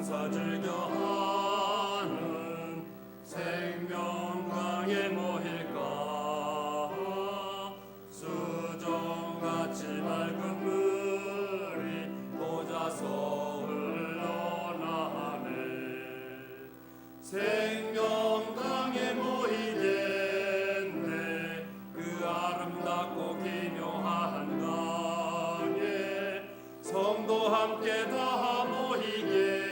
감사 즐겨하는 생명강에 모일까. 수정같이 맑은 물이 쏟아서 흘러나네. 생명강에 모이겠네. 그 아름답고 기묘한 강에 성도 함께 다 모이겠네.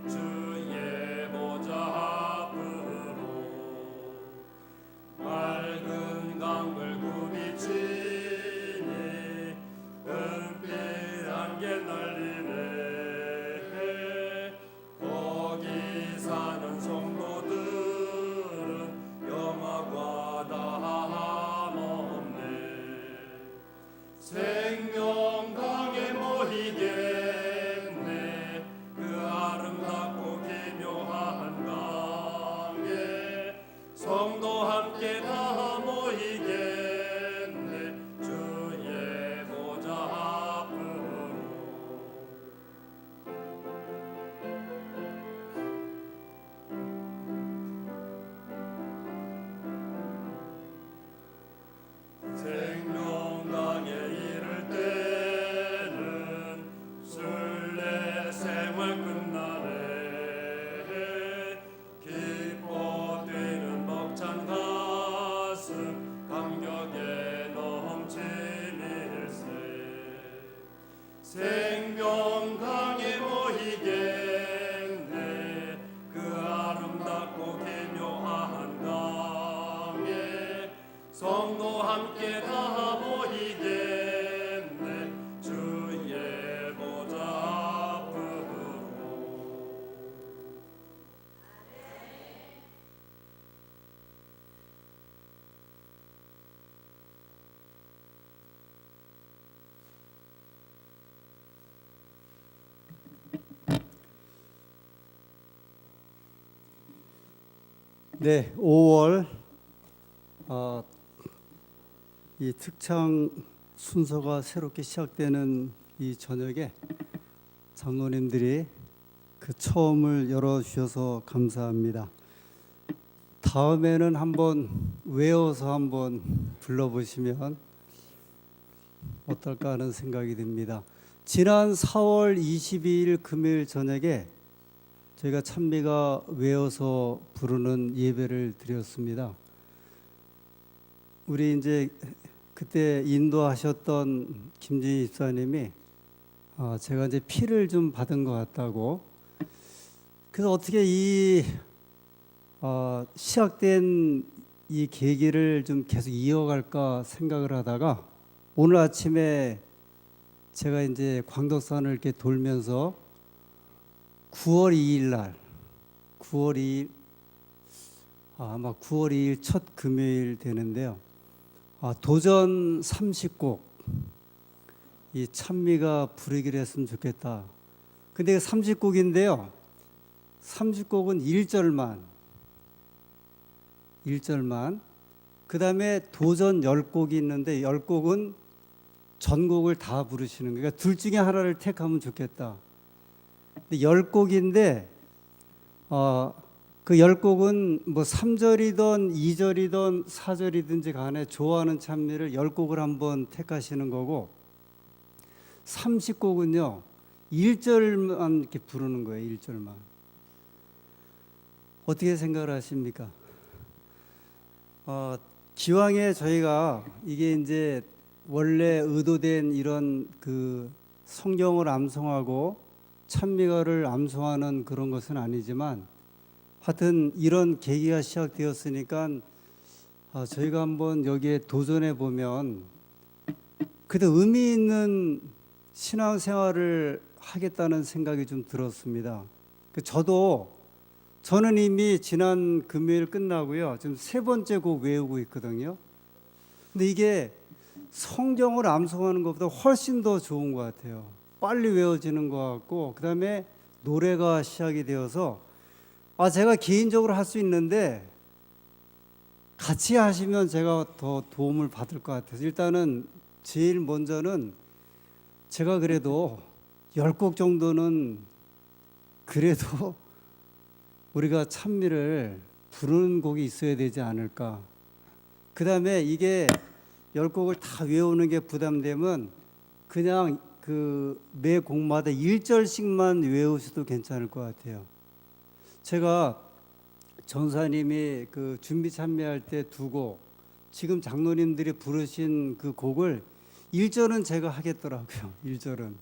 주의 보좌 앞으로 맑은 강물 굽이치니 은빛 안개 날리네. 거기 사는 성도들은 영화과 다함없네. 생명강에 모이겠네. 그 아름답고 기묘한 강에 성도 함께 다 모이겠네. 주의 보좌 앞으로 생명강에 이를 때는 순례 생활 끝나네. 기뻐 뛰는 벅찬 가슴 감격에 넘치밀세. 생명강에 모이겠네. 그 아름답고 기묘한 강에 성도 함께 다 모이겠네. 주의 보좌 앞으로 네, 5월 이 특창 순서가 새롭게 시작되는 이 저녁에 장로님들이 그 처음을 열어주셔서 감사합니다. 다음에는 한번 외워서 한번 불러보시면 어떨까 하는 생각이 듭니다. 지난 4월 22일 금요일 저녁에 저희가 찬미가 외워서 부르는 예배를 드렸습니다. 우리 이제 그때 인도하셨던 김진희 집사님이 제가 이제 피를 좀 받은 것 같다고, 그래서 어떻게 이 시작된 이 계기를 좀 계속 이어갈까 생각을 하다가 오늘 아침에 제가 이제 광덕산을 이렇게 돌면서 9월 2일 날, 9월 2일 아마 9월 2일 첫 금요일 되는데요. 도전 30곡 이 찬미가 부르기를 했으면 좋겠다. 근데 30곡인데요. 30곡은 1절만. 그 다음에 도전 10곡이 있는데 10곡은 전곡을 다 부르시는 거예요. 그러니까 둘 중에 하나를 택하면 좋겠다. 근데 10곡인데 그 10곡은 뭐 3절이든 2절이든 4절이든지 간에 좋아하는 찬미를 10곡을 한번 택하시는 거고, 30곡은요 1절만 이렇게 부르는 거예요. 1절만. 어떻게 생각을 하십니까? 기왕에 저희가 이게 이제 원래 의도된 이런 그 성경을 암송하고 찬미가를 암송하는 그런 것은 아니지만 하여튼 이런 계기가 시작되었으니까 저희가 한번 여기에 도전해 보면 그래도 의미 있는 신앙생활을 하겠다는 생각이 좀 들었습니다. 저는 이미 지난 금요일 끝나고요. 지금 3번째 곡 외우고 있거든요. 근데 이게 성경을 암송하는 것보다 훨씬 더 좋은 것 같아요. 빨리 외워지는 것 같고, 그 다음에 노래가 시작이 되어서 제가 개인적으로 할 수 있는데 같이 하시면 제가 더 도움을 받을 것 같아서 일단은 제일 먼저는 제가 그래도 10곡 정도는 그래도 우리가 찬미를 부르는 곡이 있어야 되지 않을까. 그 다음에 이게 10곡을 다 외우는 게 부담되면 그냥 그 매 곡마다 1절씩만 외우셔도 괜찮을 것 같아요. 제가 전사님이 그 준비 찬미할 때 2곡, 지금 장로님들이 부르신 그 곡을 1절은 제가 하겠더라고요. 1절은. 근데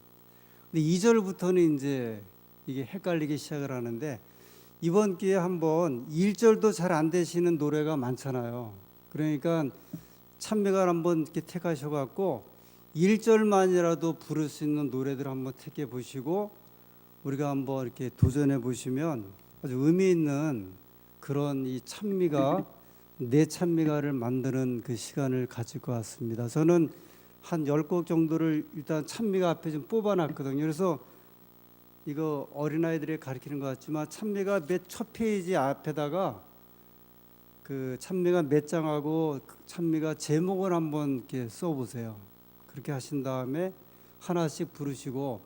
2절부터는 이제 이게 헷갈리기 시작을 하는데, 이번 기회에 한번 1절도 잘 안 되시는 노래가 많잖아요. 그러니까 찬미가 한번 이렇게 택하셔 갖고 1절만이라도 부를 수 있는 노래들 한번 택해 보시고 우리가 한번 이렇게 도전해 보시면 아주 의미 있는 그런 이 찬미가, 내 찬미가를 만드는 그 시간을 가질 것 같습니다. 저는 한 10곡 정도를 일단 찬미가 앞에 좀 뽑아놨거든요. 그래서 이거 어린아이들이 가르치는 것 같지만 찬미가 몇 첫 페이지 앞에다가 그 찬미가 몇 장하고 그 찬미가 제목을 한번 이렇게 써보세요. 그렇게 하신 다음에 하나씩 부르시고,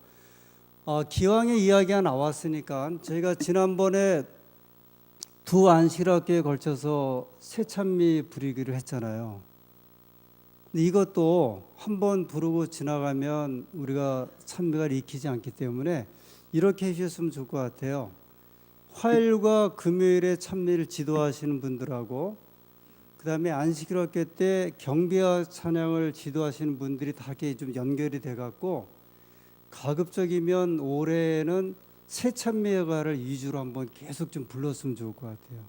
기왕의 이야기가 나왔으니까 저희가 지난번에 2 안식일학교에 걸쳐서 새 찬미 부르기로 했잖아요. 근데 이것도 한번 부르고 지나가면 우리가 찬미가 익히지 않기 때문에 이렇게 해주셨으면 좋을 것 같아요. 화요일과 금요일에 찬미를 지도하시는 분들하고 그 다음에 안식일 학교 때 경배와 찬양을 지도하시는 분들이 다 이렇게 좀 연결이 돼갖고 가급적이면 올해는 새 찬미가를 위주로 한번 계속 좀 불렀으면 좋을 것 같아요.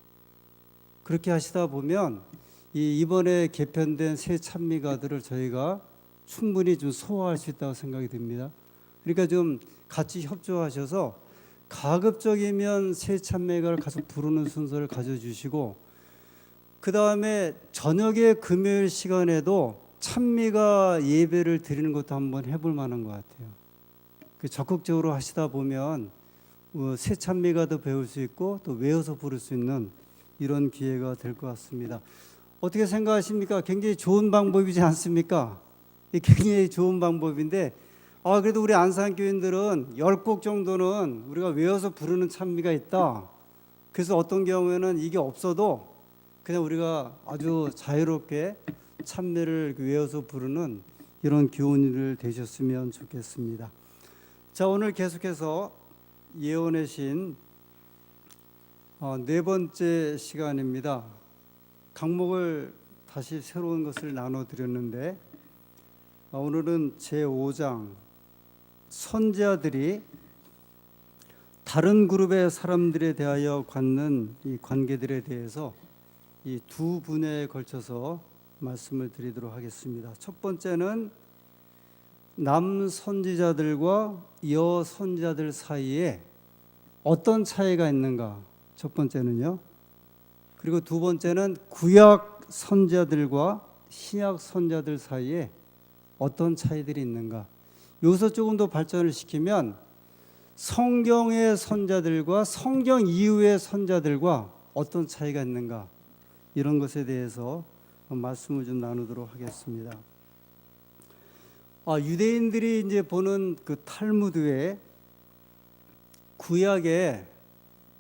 그렇게 하시다 보면 이번에 개편된 새 찬미가들을 저희가 충분히 좀 소화할 수 있다고 생각이 듭니다. 그러니까 좀 같이 협조하셔서 가급적이면 새 찬미가를 가서 부르는 순서를 가져주시고, 그 다음에 저녁에 금요일 시간에도 찬미가 예배를 드리는 것도 한번 해볼 만한 것 같아요. 적극적으로 하시다 보면 새 찬미가도 배울 수 있고 또 외워서 부를 수 있는 이런 기회가 될 것 같습니다. 어떻게 생각하십니까? 굉장히 좋은 방법이지 않습니까? 굉장히 좋은 방법인데, 그래도 우리 안산교인들은 10곡 정도는 우리가 외워서 부르는 찬미가 있다. 그래서 어떤 경우에는 이게 없어도 그냥 우리가 아주 자유롭게 찬미를 외워서 부르는 이런 교훈을 되셨으면 좋겠습니다. 자, 오늘 계속해서 예언의 신 4번째 시간입니다. 강목을 다시 새로운 것을 나눠드렸는데, 오늘은 제5장 선지자들이 다른 그룹의 사람들에 대하여 갖는 이 관계들에 대해서 이 2분야에 걸쳐서 말씀을 드리도록 하겠습니다. 첫 번째는 남 선지자들과 여 선지자들 사이에 어떤 차이가 있는가, 첫 번째는요. 그리고 2번째는 구약 선지자들과 신약 선지자들 사이에 어떤 차이들이 있는가. 여기서 조금 더 발전을 시키면 성경의 선지자들과 성경 이후의 선지자들과 어떤 차이가 있는가, 이런 것에 대해서 말씀을 좀 나누도록 하겠습니다. 유대인들이 이제 보는 그 탈무드에 구약의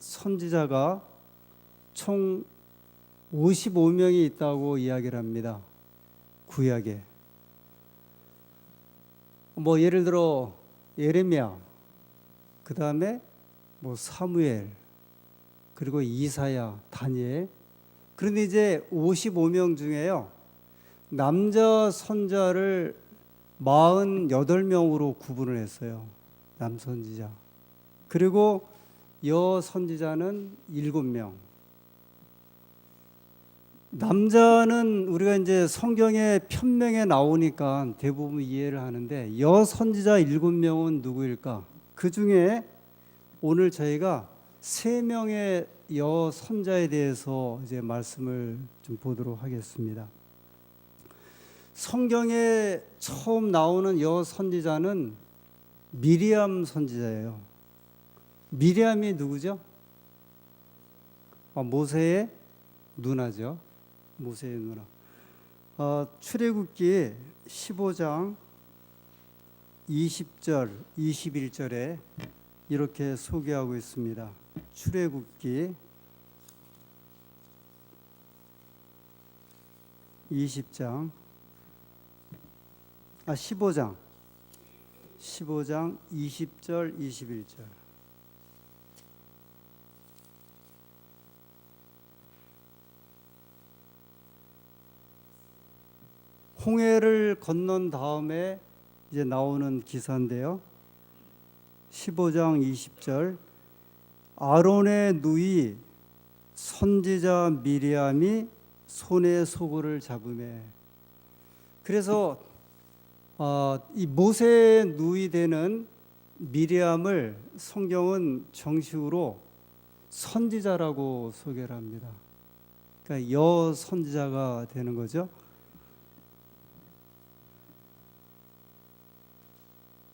선지자가 총 55명이 있다고 이야기를 합니다. 구약에. 예를 들어 예레미야, 그 다음에 사무엘, 그리고 이사야, 다니엘. 그런데 이제 55명 중에요, 남자 선자를 48명으로 구분을 했어요. 남선지자. 그리고 여선지자는 7명. 남자는 우리가 이제 성경의 편명에 나오니까 대부분 이해를 하는데, 여선지자 7명은 누구일까? 그 중에 오늘 저희가 3명의 여선자에 대해서 이제 말씀을 좀 보도록 하겠습니다. 성경에 처음 나오는 여선지자는 미리암 선지자예요. 미리암이 누구죠? 모세의 누나죠. 모세의 누나. 출애굽기 15장 20절, 21절에 이렇게 소개하고 있습니다. 출애굽기 15장 20절 21절. 홍해를 건넌 다음에 이제 나오는 기사인데요. 15장 20절. 아론의 누이 선지자 미리암이 손에 소굴을 잡으매. 그래서 이 모세의 누이 되는 미리암을 성경은 정식으로 선지자라고 소개를 합니다. 그러니까 여 선지자가 되는 거죠.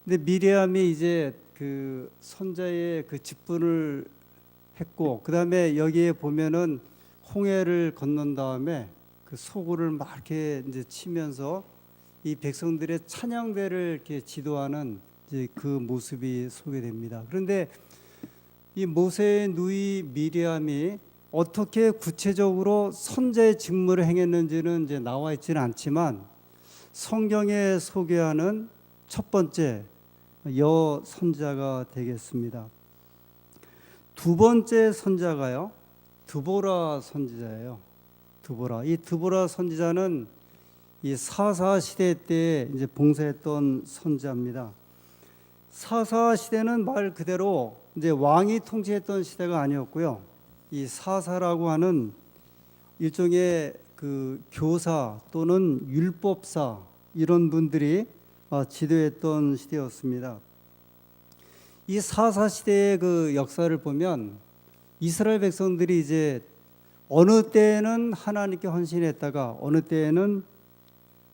근데 미리암이 이제 그 선자의 그 직분을 했고, 그 다음에 여기에 보면은 홍해를 건넌 다음에 그 소굴을 막 이렇게 이제 치면서 이 백성들의 찬양대를 이렇게 지도하는 이제 그 모습이 소개됩니다. 그런데 이 모세의 누이 미리암이 어떻게 구체적으로 선자의 직무를 행했는지는 이제 나와 있지는 않지만 성경에 소개하는 첫 번째 여 선자가 되겠습니다. 두 번째 선자가요, 드보라 선지자예요. 이 드보라 선지자는 이 사사 시대 때 이제 봉사했던 선지자입니다. 사사 시대는 말 그대로 이제 왕이 통치했던 시대가 아니었고요. 이 사사라고 하는 일종의 그 교사 또는 율법사 이런 분들이 지도했던 시대였습니다. 이 사사 시대의 그 역사를 보면 이스라엘 백성들이 이제 어느 때에는 하나님께 헌신했다가 어느 때에는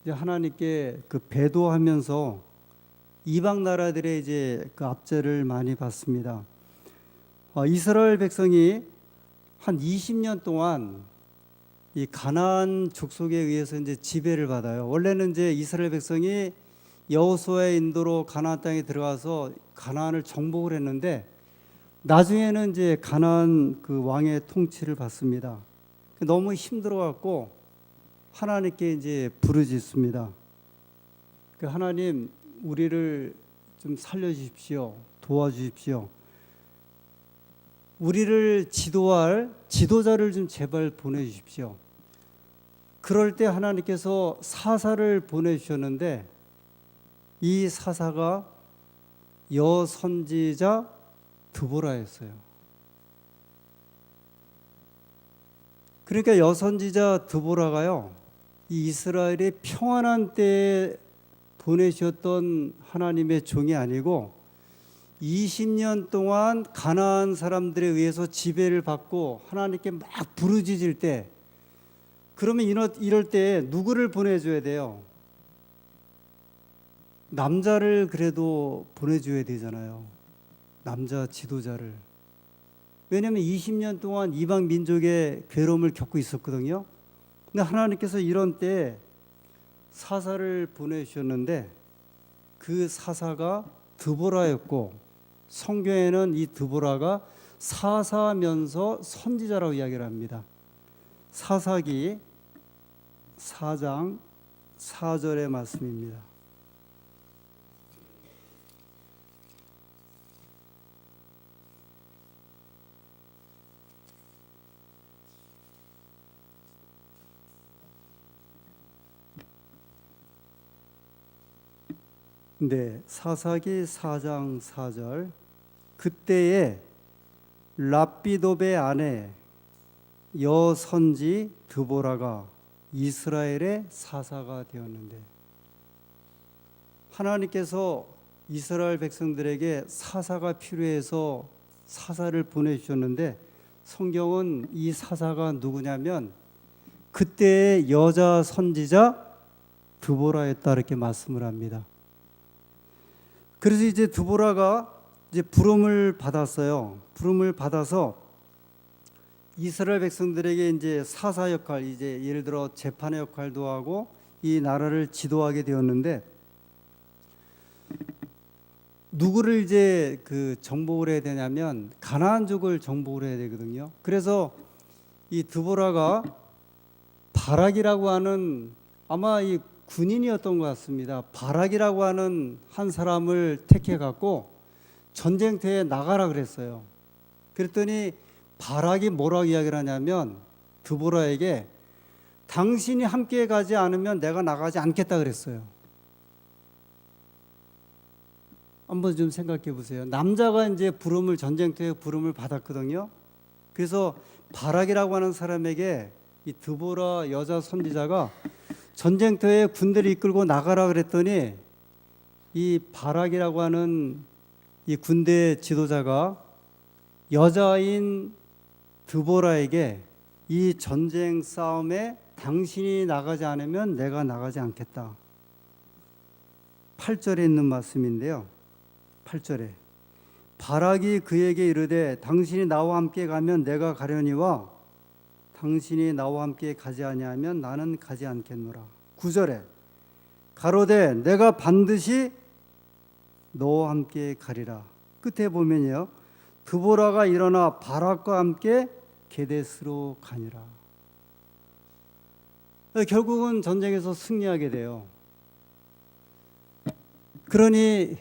이제 하나님께 그 배도하면서 이방 나라들의 이제 그 압제를 많이 받습니다. 이스라엘 백성이 한 20년 동안 이 가나안 족속에 의해서 이제 지배를 받아요. 원래는 이제 이스라엘 백성이 여호수아의 인도로 가나안 땅에 들어가서 가나안을 정복을 했는데 나중에는 이제 가나안 그 왕의 통치를 받습니다. 너무 힘들어 갖고 하나님께 이제 부르짖습니다. 그 하나님, 우리를 좀 살려주십시오. 도와주십시오. 우리를 지도할 지도자를 좀 제발 보내주십시오. 그럴 때 하나님께서 사사를 보내주셨는데 이 사사가 여선지자 드보라였어요. 그러니까 여선지자 드보라가요, 이 이스라엘의 평안한 때에 보내셨던 하나님의 종이 아니고 20년 동안 가나안 사람들에 의해서 지배를 받고 하나님께 막 부르짖을 때, 그러면 이럴 때 누구를 보내줘야 돼요? 남자를 그래도 보내줘야 되잖아요. 남자 지도자를. 왜냐하면 20년 동안 이방 민족의 괴로움을 겪고 있었거든요. 근데 하나님께서 이런 때 사사를 보내주셨는데 그 사사가 드보라였고, 성경에는 이 드보라가 사사면서 선지자라고 이야기를 합니다. 사사기 4장 4절의 말씀입니다. 네, 사사기 4장 4절. 그때에 랍비도베 아내 여선지 드보라가 이스라엘의 사사가 되었는데, 하나님께서 이스라엘 백성들에게 사사가 필요해서 사사를 보내주셨는데 성경은 이 사사가 누구냐면 그때의 여자 선지자 드보라였다 이렇게 말씀을 합니다. 그래서 이제 드보라가 이제 부름을 받았어요. 부름을 받아서 이스라엘 백성들에게 이제 사사 역할, 이제 예를 들어 재판의 역할도 하고 이 나라를 지도하게 되었는데, 누구를 이제 그 정복을 해야 되냐면 가나안족을 정복을 해야 되거든요. 그래서 이 드보라가 바락이라고 하는 아마 이 군인이었던 것 같습니다. 바락이라고 하는 한 사람을 택해 갖고 전쟁터에 나가라 그랬어요. 그랬더니 바락이 뭐라고 이야기를 하냐면 드보라에게 당신이 함께 가지 않으면 내가 나가지 않겠다 그랬어요. 한번 좀 생각해 보세요. 남자가 이제 부름을 전쟁터에 부름을 받았거든요. 그래서 바락이라고 하는 사람에게 이 드보라 여자 선지자가 전쟁터에 군대를 이끌고 나가라 그랬더니 이 바락이라고 하는 이 군대 지도자가 여자인 드보라에게 이 전쟁 싸움에 당신이 나가지 않으면 내가 나가지 않겠다. 8절에 있는 말씀인데요. 8절에 바락이 그에게 이르되 당신이 나와 함께 가면 내가 가려니와 당신이 나와 함께 가지 아니하면 나는 가지 않겠노라. 9절에 가로되 내가 반드시 너와 함께 가리라. 끝에 보면요. 드보라가 일어나 바락과 함께 게데스로 가니라. 결국은 전쟁에서 승리하게 돼요. 그러니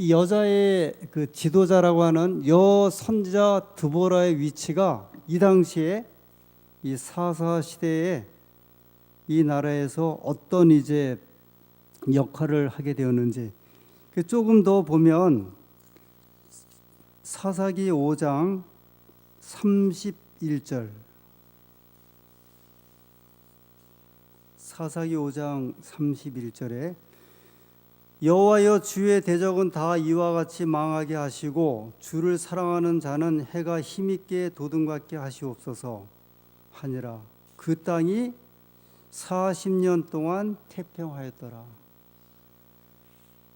이 여자의 그 지도자라고 하는 여 선지자 드보라의 위치가 이 당시에 이 사사 시대에 이 나라에서 어떤 이제 역할을 하게 되었는지 조금 더 보면 사사기 5장 31절 사사기 5장 31절에 여호와여 주의 대적은 다 이와 같이 망하게 하시고 주를 사랑하는 자는 해가 힘있게 도등받게 하시옵소서 하니라. 그 땅이 40년 동안 태평하였더라.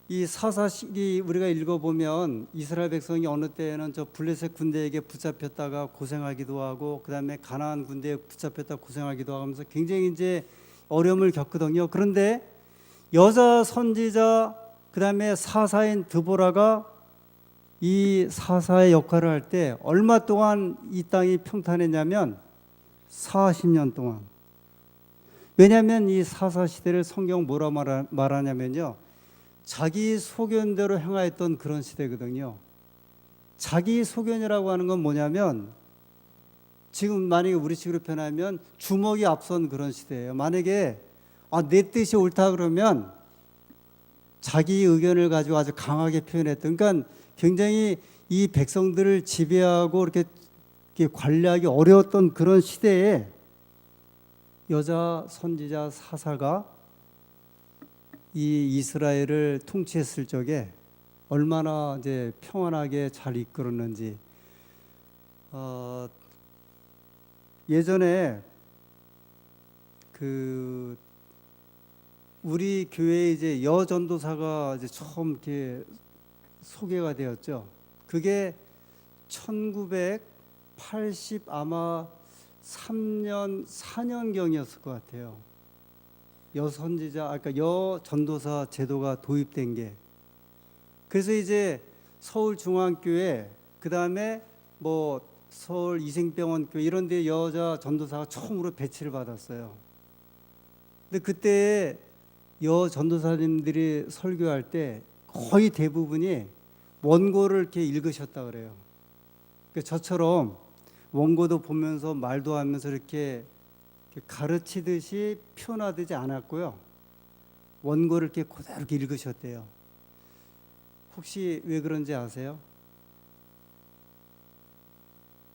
이 사사시기 우리가 읽어보면 이스라엘 백성이 어느 때에는 저 블레셋 군대에게 붙잡혔다가 고생하기도 하고 그 다음에 가나안 군대에 붙잡혔다 고생하기도 하면서 굉장히 이제 어려움을 겪거든요. 그런데 여자 선지자 그 다음에 사사인 드보라가 이 사사의 역할을 할 때 얼마 동안 이 땅이 평탄했냐면 40년 동안. 왜냐하면 이 사사 시대를 성경 뭐라 말하냐면요. 자기 소견대로 행하였던 그런 시대거든요. 자기 소견이라고 하는 건 뭐냐면 지금 만약에 우리식으로 표현하면 주먹이 앞선 그런 시대예요. 만약에 내 뜻이 옳다 그러면 자기 의견을 가지고 아주 강하게 표현했던, 그러니까 굉장히 이 백성들을 지배하고 이렇게 관리하기 어려웠던 그런 시대에 여자 선지자 사사가 이 이스라엘을 통치했을 적에 얼마나 이제 평안하게 잘 이끌었는지. 예전에 그 우리 교회에 이제 여전도사가 이제 처음 이렇게 소개가 되었죠. 그게 1980 아마 3년 4년경이었을 것 같아요. 여선지자, 그러니까 여전도사 제도가 도입된 게. 그래서 이제 서울중앙교회, 그 다음에 뭐 서울 이생병원교회 이런 데 여자 전도사가 처음으로 배치를 받았어요. 근데 그때 여전도사님들이 설교할 때 거의 대부분이 원고를 이렇게 읽으셨다 그래요. 그러니까 저처럼 원고도 보면서 말도 하면서 이렇게 가르치듯이 표현하지 않았고요. 원고를 이렇게 그대로 이렇게 읽으셨대요. 혹시 왜 그런지 아세요?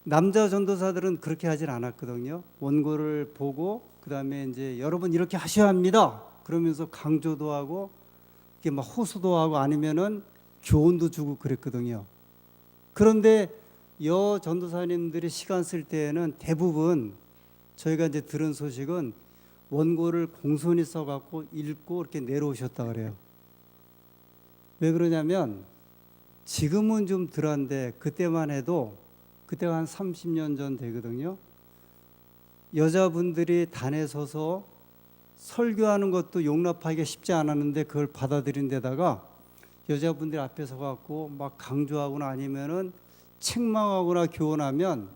남자 전도사들은 그렇게 하질 않았거든요. 원고를 보고 그 다음에 이제 여러분 이렇게 하셔야 합니다. 그러면서 강조도 하고 이렇게 막 호소도 하고 아니면은 교훈도 주고 그랬거든요. 그런데 여 전도사님들이 시간 쓸 때에는 대부분 저희가 이제 들은 소식은 원고를 공손히 써갖고 읽고 이렇게 내려오셨다 그래요. 왜 그러냐면 지금은 좀 덜한데 그때만 해도 그때가 한 30년 전 되거든요. 여자분들이 단에 서서 설교하는 것도 용납하기가 쉽지 않았는데 그걸 받아들인 데다가 여자분들 앞에 서 갖고 막 강조하거나 아니면은 책망하거나 교훈하면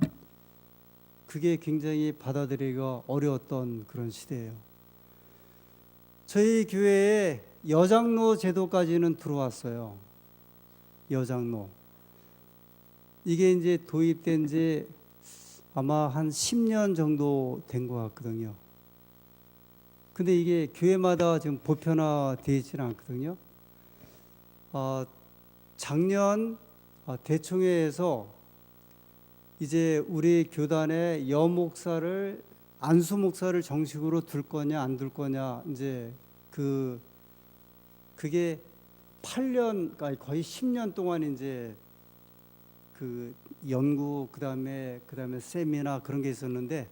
그게 굉장히 받아들이기가 어려웠던 그런 시대예요. 저희 교회에 여장로 제도까지는 들어왔어요. 여장로. 이게 이제 도입된 지 아마 한 10년 정도 된 것 같거든요. 근데 이게 교회마다 지금 보편화되어 있지는 않거든요. 작년 대총회에서 이제 우리 교단의 여목사를 안수 목사를 정식으로 둘 거냐 안 둘 거냐 이제 그게 8년 거의 10년 동안 이제 그 연구 그다음에 세미나 그런 게 있었는데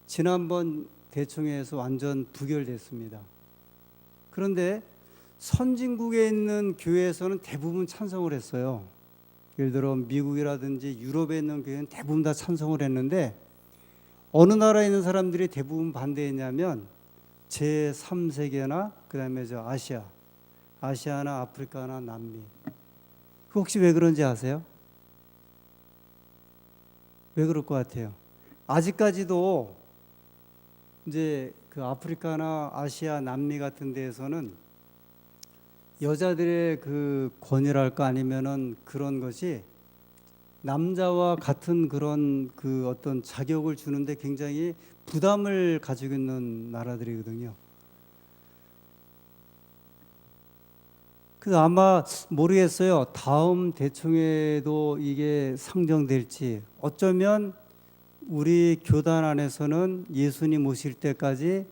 지난번 대총회에서 완전 부결됐습니다. 그런데 선진국에 있는 교회에서는 대부분 찬성을 했어요. 예를 들어 미국이라든지 유럽에 있는 교회는 대부분 다 찬성을 했는데 어느 나라에 있는 사람들이 대부분 반대했냐면 제3세계나 그다음에 아시아나 아프리카나 남미. 혹시 왜 그런지 아세요? 왜 그럴 것 같아요? 아직까지도 이제 그 아프리카나 아시아 남미 같은 데에서는 여자들의 그 권위랄까 아니면은 그런 것이 남자와 같은 그런 그 어떤 자격을 주는데 굉장히 부담을 가지고 있는 나라들이거든요. 그래서 아마 모르겠어요. 다음 대총회도 이게 상정될지 어쩌면 우리 교단 안에서는 예수님 오실 때까지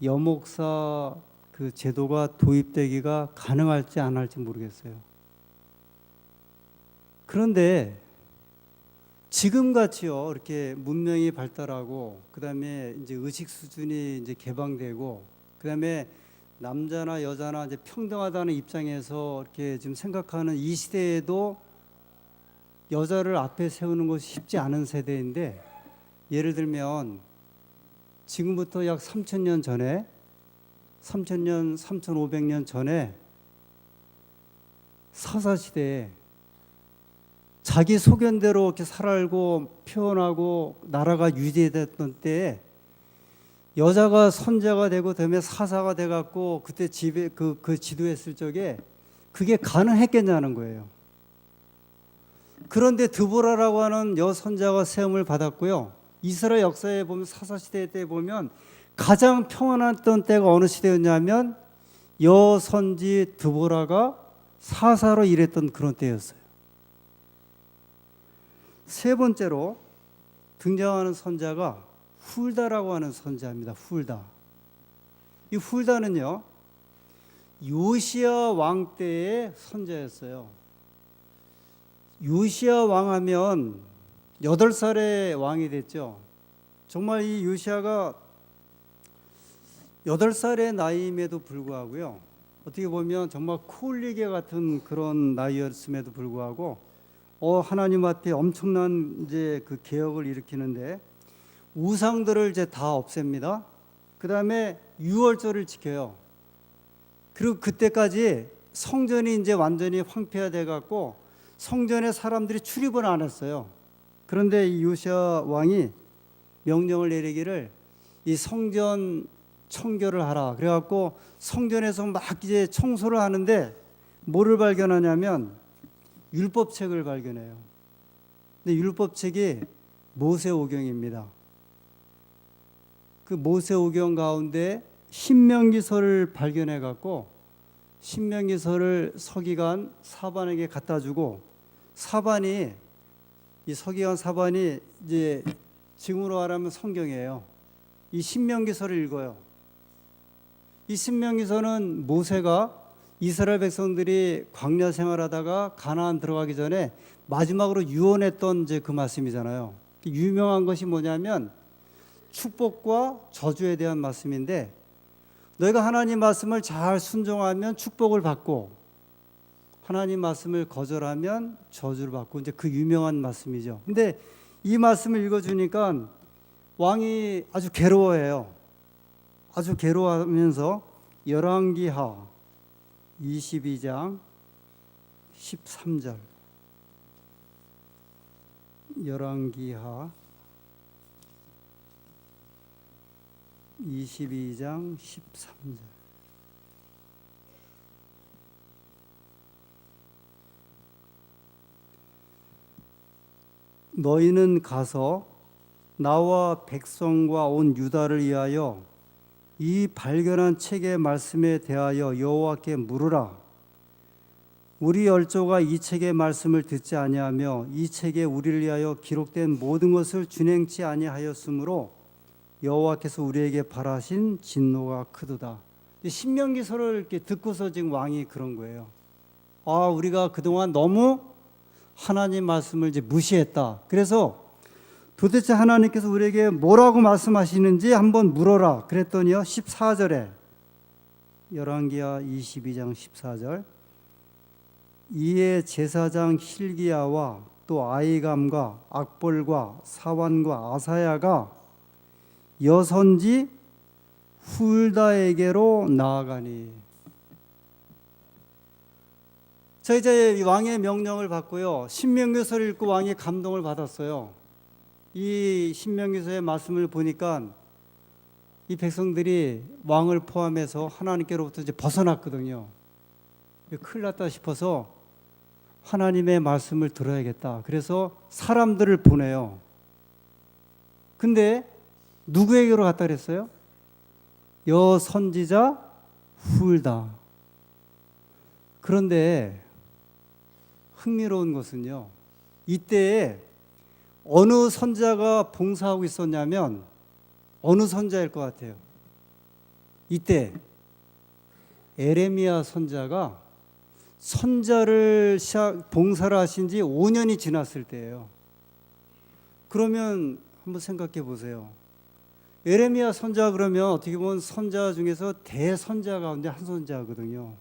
여목사 그 제도가 도입되기가 가능할지 안 할지 모르겠어요. 그런데 지금 같이요 이렇게 문명이 발달하고 그다음에 이제 의식 수준이 이제 개방되고 그다음에 남자나 여자나 이제 평등하다는 입장에서 이렇게 지금 생각하는 이 시대에도 여자를 앞에 세우는 것이 쉽지 않은 세대인데 예를 들면 지금부터 약 3,000년 전에 3,500년 전에 사사시대에 자기 소견대로 이렇게 살고 표현하고 나라가 유지됐던 때에 여자가 선자가 되고 그다음에 사사가 돼 갖고 그때 집에 그 지도했을 적에 그게 가능했겠냐는 거예요. 그런데 드보라라고 하는 여선자가 세움을 받았고요. 이스라엘 역사에 보면 사사시대 때 보면 가장 평안했던 때가 어느 시대였냐면 여선지 드보라가 사사로 일했던 그런 때였어요. 세 번째로 등장하는 선자가 훌다라고 하는 선자입니다. 훌다. 이 훌다는요 요시야 왕 때의 선자였어요. 요시야 왕 하면 8살의 왕이 됐죠. 정말 이 요시야가 8살의 나이임에도 불구하고요. 어떻게 보면 정말 코올리게 같은 그런 나이였음에도 불구하고 하나님 앞에 엄청난 이제 그 개혁을 일으키는데 우상들을 이제 다 없앱니다. 그다음에 유월절을 지켜요. 그리고 그때까지 성전이 이제 완전히 황폐화돼 갖고 성전에 사람들이 출입을 안 했어요. 그런데 이 요시야 왕이 명령을 내리기를 이 성전 청결을 하라. 그래갖고 성전에서 막 이제 청소를 하는데 뭐를 발견하냐면 율법책을 발견해요. 근데 율법책이 모세오경입니다. 그 모세오경 가운데 신명기서를 발견해갖고 신명기서를 서기관 사반에게 갖다주고 사반이 이 서기관 사반이 이제 지금으로 말하면 성경이에요. 이 신명기서를 읽어요. 이 신명기서는 모세가 이스라엘 백성들이 광야 생활하다가 가나안 들어가기 전에 마지막으로 유언했던 이제 그 말씀이잖아요. 유명한 것이 뭐냐면 축복과 저주에 대한 말씀인데 너희가 하나님 말씀을 잘 순종하면 축복을 받고 하나님 말씀을 거절하면 저주를 받고 이제 그 유명한 말씀이죠. 근데 이 말씀을 읽어주니까 왕이 아주 괴로워해요. 아주 괴로워하면서 열왕기하 22장 13절. 열왕기하 22장 13절. 너희는 가서 나와 백성과 온 유다를 위하여 이 발견한 책의 말씀에 대하여 여호와께 물으라. 우리 열조가 이 책의 말씀을 듣지 아니하며 이 책에 우리를 위하여 기록된 모든 것을 준행치 아니하였으므로 여호와께서 우리에게 발하신 진노가 크도다. 신명기서를 이렇게 듣고서 지금 왕이 그런 거예요. 아, 우리가 그동안 너무 하나님 말씀을 이제 무시했다. 그래서 도대체 하나님께서 우리에게 뭐라고 말씀하시는지 한번 물어라. 그랬더니요, 14절에 열왕기하 22장 14절. 이에 제사장 hil기야와 또 아히감과 악볼과 사완과 아사야가 여선지 훌다에게로 나아가니. 자, 이제 왕의 명령을 받고요, 신명기서를 읽고 왕이 감동을 받았어요. 이 신명기서의 말씀을 보니까 이 백성들이 왕을 포함해서 하나님께로부터 이제 벗어났거든요. 큰일 났다 싶어서 하나님의 말씀을 들어야겠다. 그래서 사람들을 보내요. 근데 누구에게로 갔다 그랬어요? 여선지자 훌다. 그런데 흥미로운 것은요, 이때에 어느 선자가 봉사하고 있었냐면 어느 선자일 것 같아요? 이때 에레미야 선자가 선자를 봉사를 하신 지 5년이 지났을 때예요. 그러면 한번 생각해 보세요. 에레미야 선자 그러면 어떻게 보면 선자 중에서 대선자 가운데 한 선자거든요.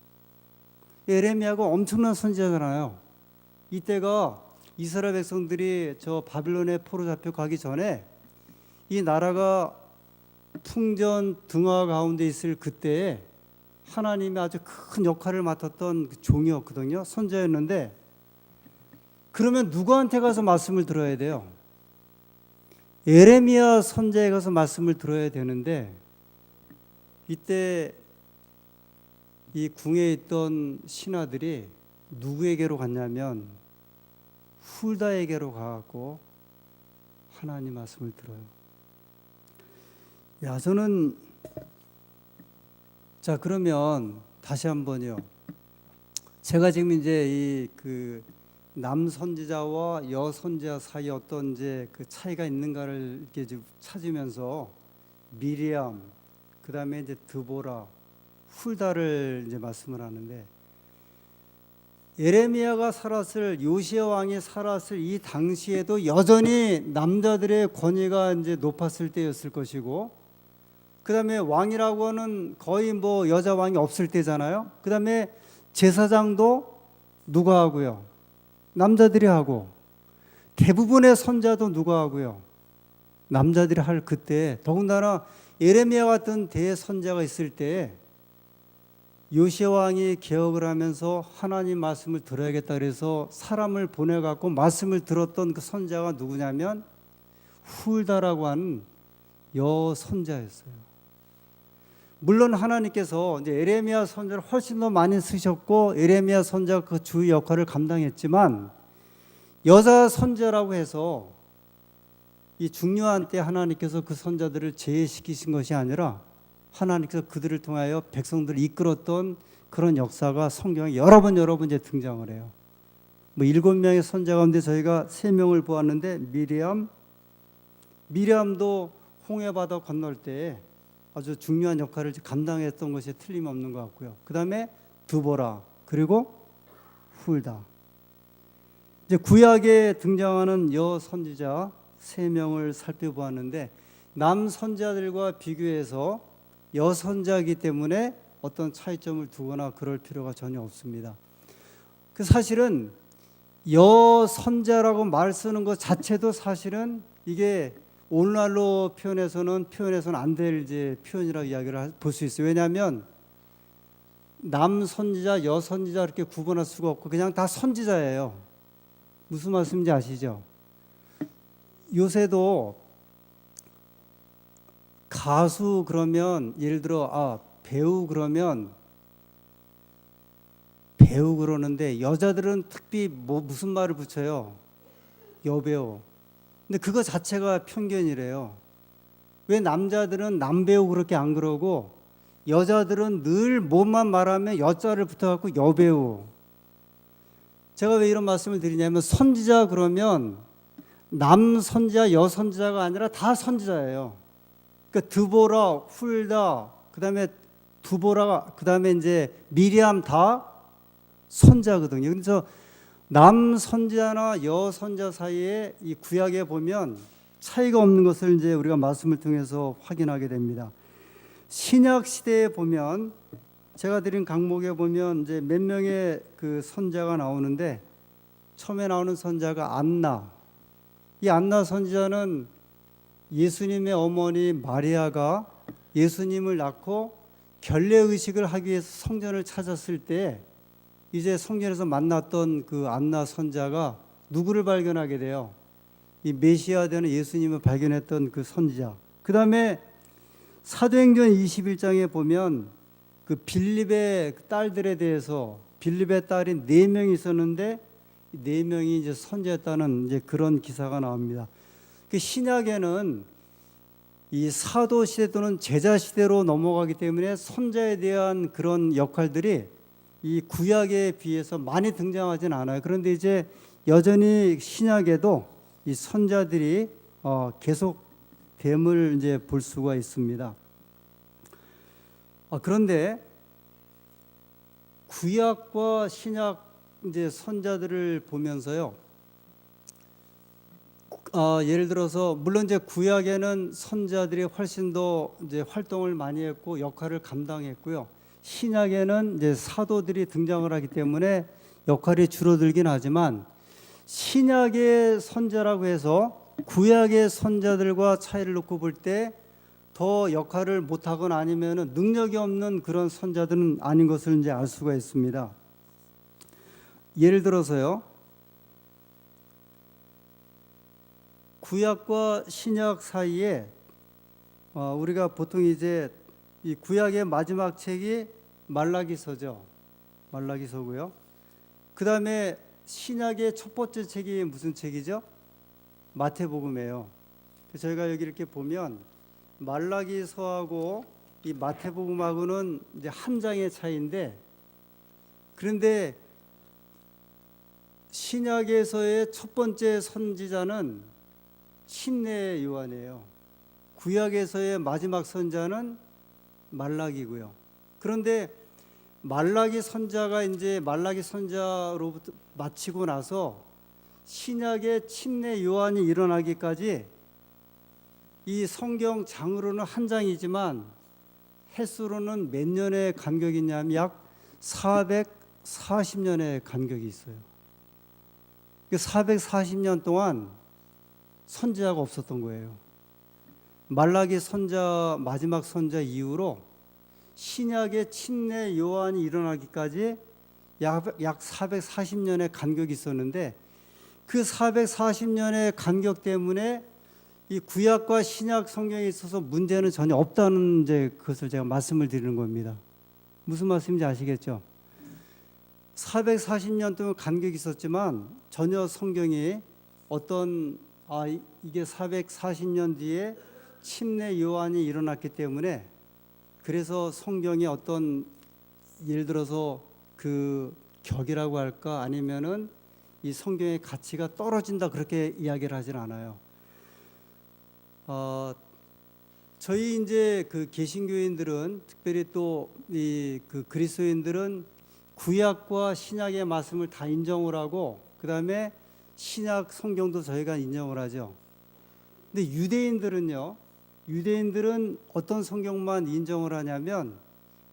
에레미야가 엄청난 선지자잖아요. 이때가 이스라엘 백성들이 저 바빌론에 포로 잡혀 가기 전에 이 나라가 풍전 등화 가운데 있을 그때에 하나님이 아주 큰 역할을 맡았던 그 종이었거든요. 선자였는데, 그러면 누구한테 가서 말씀을 들어야 돼요? 에레미야 선자에 가서 말씀을 들어야 되는데, 이때 이 궁에 있던 신하들이 누구에게로 갔냐면 훌다에게로 가고 하나님 말씀을 들어요. 야, 저는 자, 그러면 다시 한번요. 제가 지금 이제 이 그 남선지자와 여선지자 사이 어떤 이제 그 차이가 있는가를 이렇게 좀 찾으면서 미리암, 그다음에 이제 드보라, 훌다를 이제 말씀을 하는데, 예레미야가 살았을, 요시야 왕이 살았을 이 당시에도 여전히 남자들의 권위가 이제 높았을 때였을 것이고, 그 다음에 왕이라고 하는 거의 뭐 여자 왕이 없을 때잖아요. 그 다음에 제사장도 누가 하고요? 남자들이 하고, 대부분의 선자도 누가 하고요? 남자들이 할 그때, 더군다나 예레미야 같은 대선자가 있을 때 요시야 왕이 개혁을 하면서 하나님 말씀을 들어야겠다 그래서 사람을 보내갖고 말씀을 들었던 그 선자가 누구냐면 훌다라고 하는 여선자였어요. 물론 하나님께서 이제 에레미야 선자를 훨씬 더 많이 쓰셨고 에레미야 선자가 그 주의 역할을 감당했지만, 여자 선자라고 해서 이 중요한 때 하나님께서 그 선자들을 제외시키신 것이 아니라 하나님께서 그들을 통하여 백성들을 이끌었던 그런 역사가 성경에 여러 번 이제 등장을 해요. 뭐 7명의 선자 가운데 저희가 3명을 보았는데, 미리암도 홍해 바다 건널 때 아주 중요한 역할을 감당했던 것이 틀림없는 것 같고요. 그 다음에 드보라, 그리고 훌다. 이제 구약에 등장하는 여선지자 3명을 살펴보았는데, 남선자들과 비교해서 여선자이기 때문에 어떤 차이점을 두거나 그럴 필요가 전혀 없습니다. 그 사실은 여선자라고 말 쓰는 것 자체도 사실은 이게 오늘날로 표현해서는 안 될 이제 표현이라고 이야기를 볼 수 있어요. 왜냐하면 남선지자, 여선지자 이렇게 구분할 수가 없고 그냥 다 선지자예요. 무슨 말씀인지 아시죠? 요새도 가수 그러면 예를 들어 배우 그러면 배우 그러는데 여자들은 특히 무슨 말을 붙여요? 여배우. 근데 그거 자체가 편견이래요. 왜 남자들은 남배우 그렇게 안 그러고 여자들은 늘 뭐만 말하면 여자를 붙여갖고 여배우. 제가 왜 이런 말씀을 드리냐면 선지자 그러면 남선지자, 여선지자가 아니라 다 선지자예요. 그러니까 드보라, 훌다, 그다음에 두보라, 그다음에 이제 미리암 다 선자거든요. 그래서 남선지자나 여선자 사이에 이 구약에 보면 차이가 없는 것을 이제 우리가 말씀을 통해서 확인하게 됩니다. 신약 시대에 보면 제가 드린 강목에 보면 이제 몇 명의 그 선자가 나오는데 처음에 나오는 선자가 안나. 이 안나 선지자는 예수님의 어머니 마리아가 예수님을 낳고 결례 의식을 하기 위해서 성전을 찾았을 때 이제 성전에서 만났던 그 안나 선자가 누구를 발견하게 돼요? 이 메시아 되는 예수님을 발견했던 그 선지자. 그 다음에 사도행전 21장에 보면 그 빌립의 딸들에 대해서 빌립의 딸이 4명이 있었는데 4명이 이제 선지자였다는 이제 그런 기사가 나옵니다. 그 신약에는 이 사도 시대 또는 제자 시대로 넘어가기 때문에 선자에 대한 그런 역할들이 이 구약에 비해서 많이 등장하진 않아요. 그런데 이제 여전히 신약에도 이 선자들이 계속됨을 이제 볼 수가 있습니다. 그런데 구약과 신약 이제 선자들을 보면서요. 예를 들어서 물론 이제 구약에는 선자들이 훨씬 더 이제 활동을 많이 했고 역할을 감당했고요. 신약에는 이제 사도들이 등장을 하기 때문에 역할이 줄어들긴 하지만 신약의 선자라고 해서 구약의 선자들과 차이를 놓고 볼 때 더 역할을 못하거나 아니면 능력이 없는 그런 선자들은 아닌 것을 이제 알 수가 있습니다. 예를 들어서요. 구약과 신약 사이에 우리가 보통 이제 이 구약의 마지막 책이 말라기서죠. 말라기서고요. 그 다음에 신약의 첫 번째 책이 무슨 책이죠? 마태복음이에요. 저희가 여기 이렇게 보면 말라기서하고 이 마태복음하고는 이제 한 장의 차이인데, 그런데 신약에서의 첫 번째 선지자는 신내 요한이에요. 구약에서의 마지막 선자는 말라기고요. 그런데 말라기 선자가 이제 말라기 선자로부터 마치고 나서 신약의 침례 요한이 일어나기까지 이 성경 장으로는 한 장이지만 횟수로는 몇 년의 간격이 있냐면 약 440년의 간격이 있어요. 440년 동안 선지자가 없었던 거예요. 말라기 선자, 마지막 선자 이후로 신약의 침례 요한이 일어나기까지 약 440년의 간격이 있었는데, 그 440년의 간격 때문에 이 구약과 신약 성경에 있어서 문제는 전혀 없다는 이제 그것을 제가 말씀을 드리는 겁니다. 무슨 말씀인지 아시겠죠? 440년 동안 간격이 있었지만 전혀 성경이 어떤 이게 440년 뒤에 침례 요한이 일어났기 때문에 그래서 성경이 어떤 예를 들어서 그 격이라고 할까 아니면은 이 성경의 가치가 떨어진다 그렇게 이야기를 하진 않아요. 저희 이제 그 개신교인들은 특별히 또 이 그 그리스도인들은 구약과 신약의 말씀을 다 인정을 하고 그 다음에 신약 성경도 저희가 인정을 하죠. 근데 유대인들은 어떤 성경만 인정을 하냐면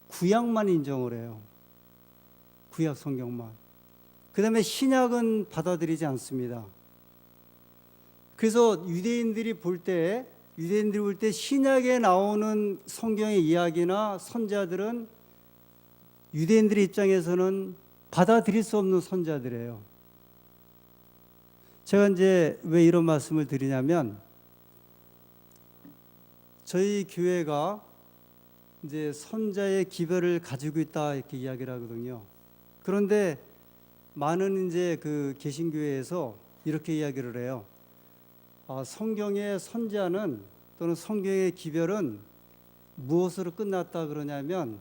구약만 인정을 해요. 구약 성경만. 그 다음에 신약은 받아들이지 않습니다. 그래서 유대인들이 볼 때 신약에 나오는 성경의 이야기나 선자들은 유대인들의 입장에서는 받아들일 수 없는 선자들이에요. 제가 이제 왜 이런 말씀을 드리냐면 저희 교회가 이제 선자의 기별을 가지고 있다 이렇게 이야기를 하거든요. 그런데 많은 이제 그 개신교회에서 이렇게 이야기를 해요. 성경의 선자는 또는 성경의 기별은 무엇으로 끝났다 그러냐면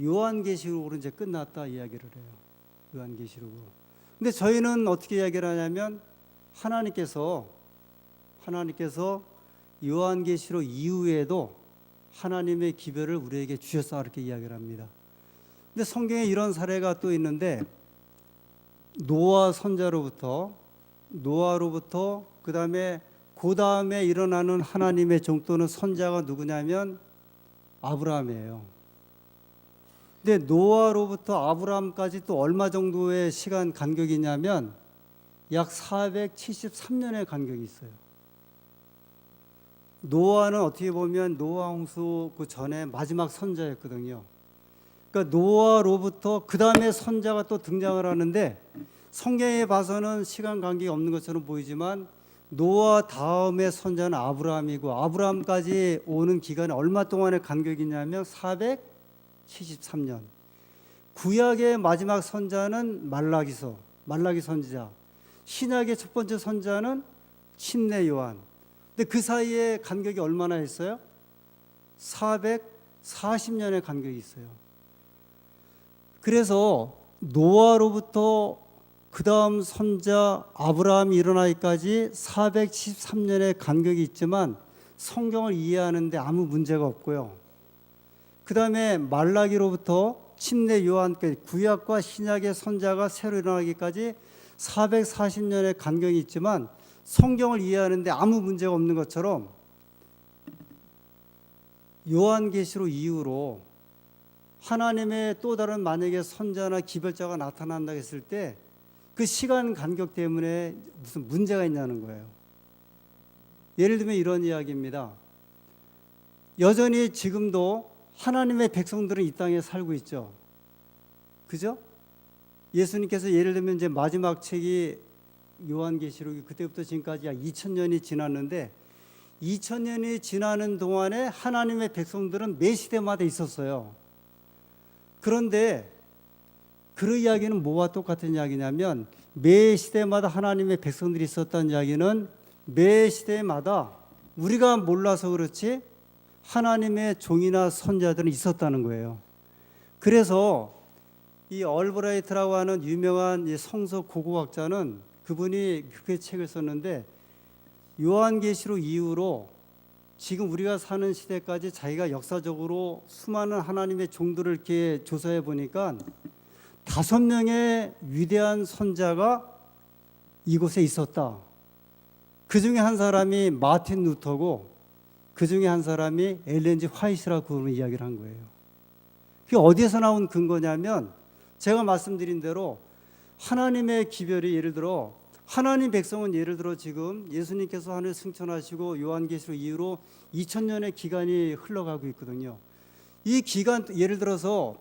요한계시록으로 이제 끝났다 이야기를 해요. 요한계시록으로. 근데 저희는 어떻게 이야기를 하냐면 하나님께서 요한계시록 이후에도 하나님의 기별을 우리에게 주셨다 이렇게 이야기를 합니다. 근데 성경에 이런 사례가 또 있는데 노아 선자로부터 그다음에 일어나는 하나님의 종 또는 선자가 누구냐면 아브라함이에요. 근데 노아로부터 아브라함까지 또 얼마 정도의 시간 간격이냐면 약 473년의 간격이 있어요. 노아는 어떻게 보면 노아 홍수 그 전에 마지막 선자였거든요. 그러니까 노아로부터 그 다음에 선자가 또 등장을 하는데 성경에 봐서는 시간 간격이 없는 것처럼 보이지만 노아 다음에 선자는 아브라함이고 아브라함까지 오는 기간이 얼마 동안의 간격이냐면 473년. 구약의 마지막 선자는 말라기 선지자. 신약의 첫 번째 선자는 침례 요한. 근데 그 사이에 간격이 얼마나 했어요? 440년의 간격이 있어요. 그래서 노아로부터 그 다음 선자 아브라함이 일어나기까지 473년의 간격이 있지만 성경을 이해하는데 아무 문제가 없고요. 그 다음에 말라기로부터 침례 요한까지 구약과 신약의 선자가 새로 일어나기까지 440년의 간격이 있지만 성경을 이해하는데 아무 문제가 없는 것처럼 요한계시록 이후로 하나님의 또 다른 만약에 선자나 기별자가 나타난다 했을 때 그 시간 간격 때문에 무슨 문제가 있냐는 거예요. 예를 들면 이런 이야기입니다. 여전히 지금도 하나님의 백성들은 이 땅에 살고 있죠. 그죠? 예수님께서 예를 들면 이제 마지막 책이 요한계시록이 그때부터 지금까지 약 2000년이 지났는데 2000년이 지나는 동안에 하나님의 백성들은 매 시대마다 있었어요. 그런데 그 이야기는 뭐와 똑같은 이야기냐면 매 시대마다 하나님의 백성들이 있었다는 이야기는 매 시대마다 우리가 몰라서 그렇지 하나님의 종이나 선자들은 있었다는 거예요. 그래서 이 얼브라이트라고 하는 유명한 성서 고고학자는 그분이 그렇게 책을 썼는데 요한계시록 이후로 지금 우리가 사는 시대까지 자기가 역사적으로 수많은 하나님의 종들을 이렇게 조사해 보니까 5명의 위대한 선자가 이곳에 있었다. 그 중에 한 사람이 마틴 루터고 그 중에 한 사람이 엘렌 G 화이트라고 그런 이야기를 한 거예요. 그게 어디에서 나온 근거냐면 제가 말씀드린 대로 하나님의 기별이 예를 들어 하나님 백성은 예를 들어 지금 예수님께서 하늘 승천하시고 요한계시록 이후로 2000년의 기간이 흘러가고 있거든요. 이 기간 예를 들어서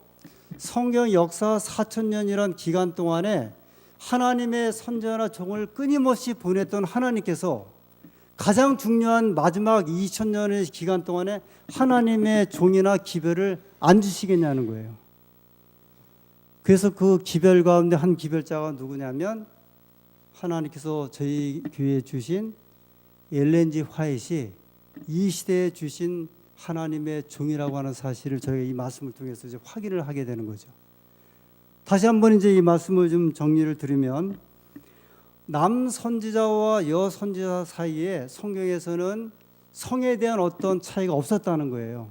성경 역사 4000년이란 기간 동안에 하나님의 선자나 종을 끊임없이 보냈던 하나님께서 가장 중요한 마지막 2000년의 기간 동안에 하나님의 종이나 기별을 안 주시겠냐는 거예요. 그래서 그 기별 가운데 한 기별자가 누구냐면 하나님께서 저희 교회에 주신 엘렌 G 화이트이 이 시대에 주신 하나님의 종이라고 하는 사실을 저희가 이 말씀을 통해서 이제 확인을 하게 되는 거죠. 다시 한번 이제 이 말씀을 좀 정리를 드리면 남 선지자와 여 선지자 사이에 성경에서는 성에 대한 어떤 차이가 없었다는 거예요.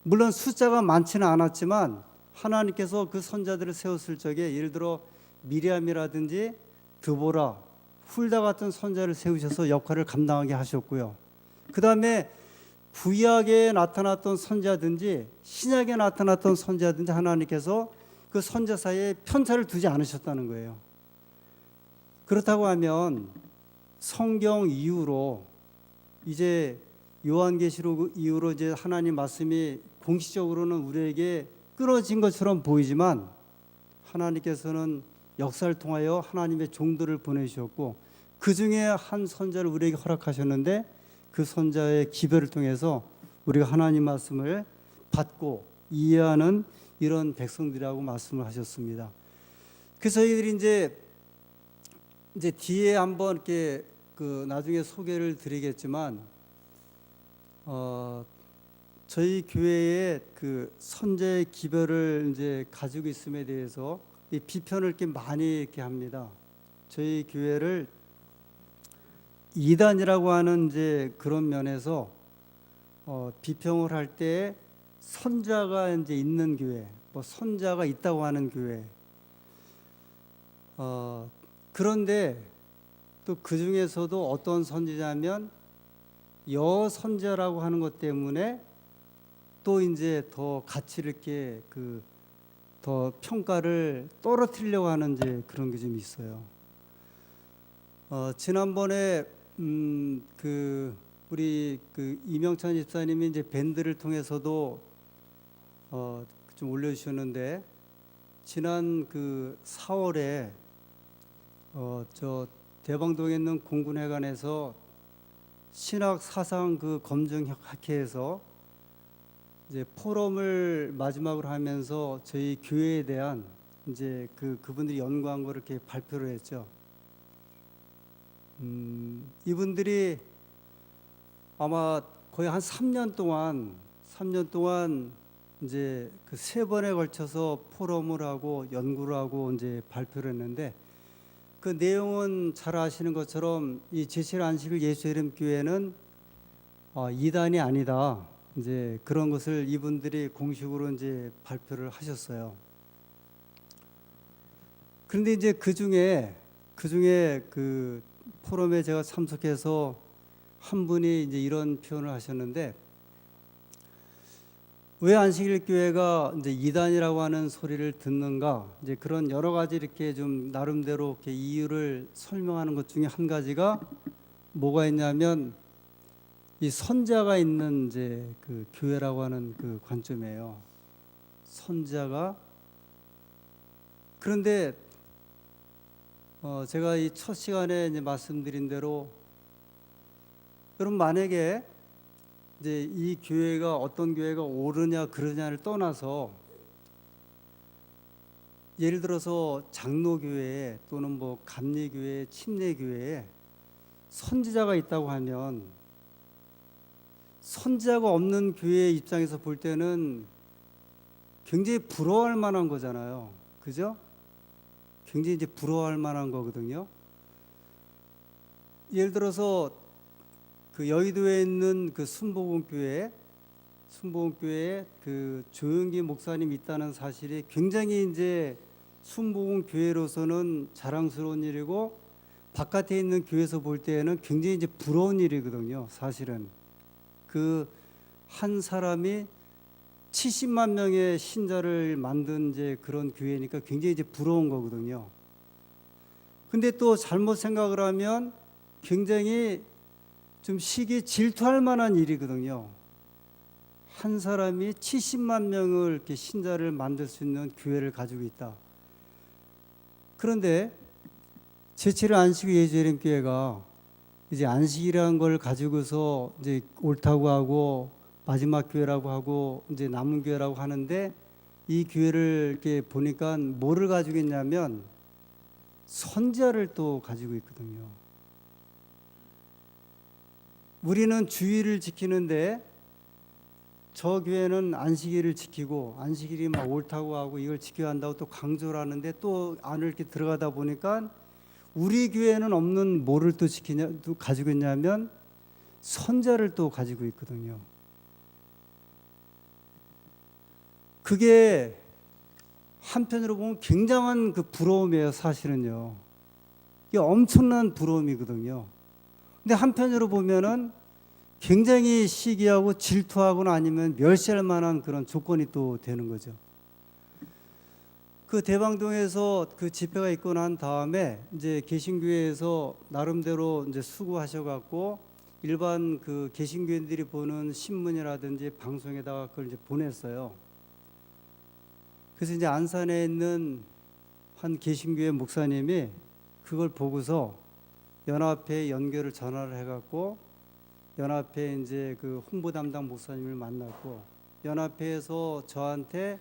물론 숫자가 많지는 않았지만 하나님께서 그 선자들을 세웠을 적에 예를 들어 미리암이라든지 드보라, 훌다 같은 선자를 세우셔서 역할을 감당하게 하셨고요. 그 다음에 구약에 나타났던 선자든지 신약에 나타났던 선자든지 하나님께서 그 선자 사이에 편차를 두지 않으셨다는 거예요. 그렇다고 하면 성경 이후로 이제 요한계시록 이후로 이제 하나님 말씀이 공식적으로는 우리에게 끊어진 것처럼 보이지만 하나님께서는 역사를 통하여 하나님의 종들을 보내주셨고 그 중에 한 선자를 우리에게 허락하셨는데 그 선자의 기별을 통해서 우리가 하나님 말씀을 받고 이해하는 이런 백성들이라고 말씀을 하셨습니다. 그래서 저희들이 이제 뒤에 한번 이렇게 그 나중에 소개를 드리겠지만 저희 교회의 그 선제의 기별을 이제 가지고 있음에 대해서 이 비편을 이렇게 많이 이렇게 합니다. 저희 교회를 이단이라고 하는 이제 그런 면에서 비평을 할 때 선자가 이제 있는 교회, 뭐 선자가 있다고 하는 교회. 그런데 또 그 중에서도 어떤 선지자면 여선자라고 하는 것 때문에 또 이제 더 가치를 이렇게 더 평가를 떨어뜨리려고 하는 이제 그런 게 좀 있어요. 지난번에 우리 이명찬 집사님이 이제 밴드를 통해서도 좀 올려주셨는데 지난 4월에 저 대방동에 있는 공군회관에서 신학 사상 검증학회에서 이제 포럼을 마지막으로 하면서 저희 교회에 대한 이제 그분들이 연구한 걸 이렇게 발표를 했죠. 이분들이 아마 거의 한 3년 동안 이제 그 3번에 걸쳐서 포럼을 하고 연구를 하고 이제 발표를 했는데 그 내용은 잘 아시는 것처럼 이 제7 안식일 예수 이름 교회는 이단이 아니다. 이제 그런 것을 이분들이 공식으로 이제 발표를 하셨어요. 그런데 이제 그 중에 그 포럼에 제가 참석해서 한 분이 이제 이런 표현을 하셨는데 왜 안식일 교회가 이제 이단이라고 하는 소리를 듣는가? 이제 그런 여러 가지 이렇게 좀 나름대로 이렇게 이유를 설명하는 것 중에 한 가지가 뭐가 있냐면 이 선자가 있는 이제 그 교회라고 하는 그 관점이에요. 선자가. 그런데 제가 이 첫 시간에 이제 말씀드린 대로 여러분 만약에 이제 이 교회가 어떤 교회가 옳으냐 그러냐를 떠나서 예를 들어서 장로교회 또는 뭐 감리교회, 침례교회에 선지자가 있다고 하면 선지자가 없는 교회 입장에서 볼 때는 굉장히 부러워할 만한 거잖아요. 그죠? 굉장히 이제 부러워할 만한 거거든요. 예를 들어서 그 여의도에 있는 그 순복음교회에 그 조영기 목사님 있다는 사실이 굉장히 이제 순복음교회로서는 자랑스러운 일이고 바깥에 있는 교회에서 볼 때에는 굉장히 이제 부러운 일이거든요. 사실은 그 한 사람이 70만 명의 신자를 만든 이제 그런 교회니까 굉장히 이제 부러운 거거든요. 근데 또 잘못 생각을 하면 굉장히 좀 시기에 질투할 만한 일이거든요. 한 사람이 70만 명을 이렇게 신자를 만들 수 있는 교회를 가지고 있다. 그런데 제7일 안식일 예수이름 교회가 이제 안식이라는 걸 가지고서 이제 옳다고 하고 마지막 교회라고 하고 이제 남은 교회라고 하는데 이 교회를 이렇게 보니까 뭐를 가지고 있냐면 선지자를 또 가지고 있거든요. 우리는 주일을 지키는데 저 교회는 안식일을 지키고 안식일이 막 옳다고 하고 이걸 지켜야 한다고 또 강조를 하는데 또 안을 이렇게 들어가다 보니까 우리 교회는 없는 뭐를 또 또 가지고 있냐면 선자를 또 가지고 있거든요. 그게 한편으로 보면 굉장한 그 부러움이에요. 사실은요. 이게 엄청난 부러움이거든요. 근데 한편으로 보면은 굉장히 시기하고 질투하거나 아니면 멸시할 만한 그런 조건이 또 되는 거죠. 그 대방동에서 그 집회가 있고 난 다음에 이제 개신교회에서 나름대로 이제 수고하셔갖고 일반 그 개신교인들이 보는 신문이라든지 방송에다가 그걸 이제 보냈어요. 그래서 이제 안산에 있는 한 개신교회 목사님이 그걸 보고서 연합회 연결을 전화를 해갖고 연합회 이제 그 홍보 담당 목사님을 만났고 연합회에서 저한테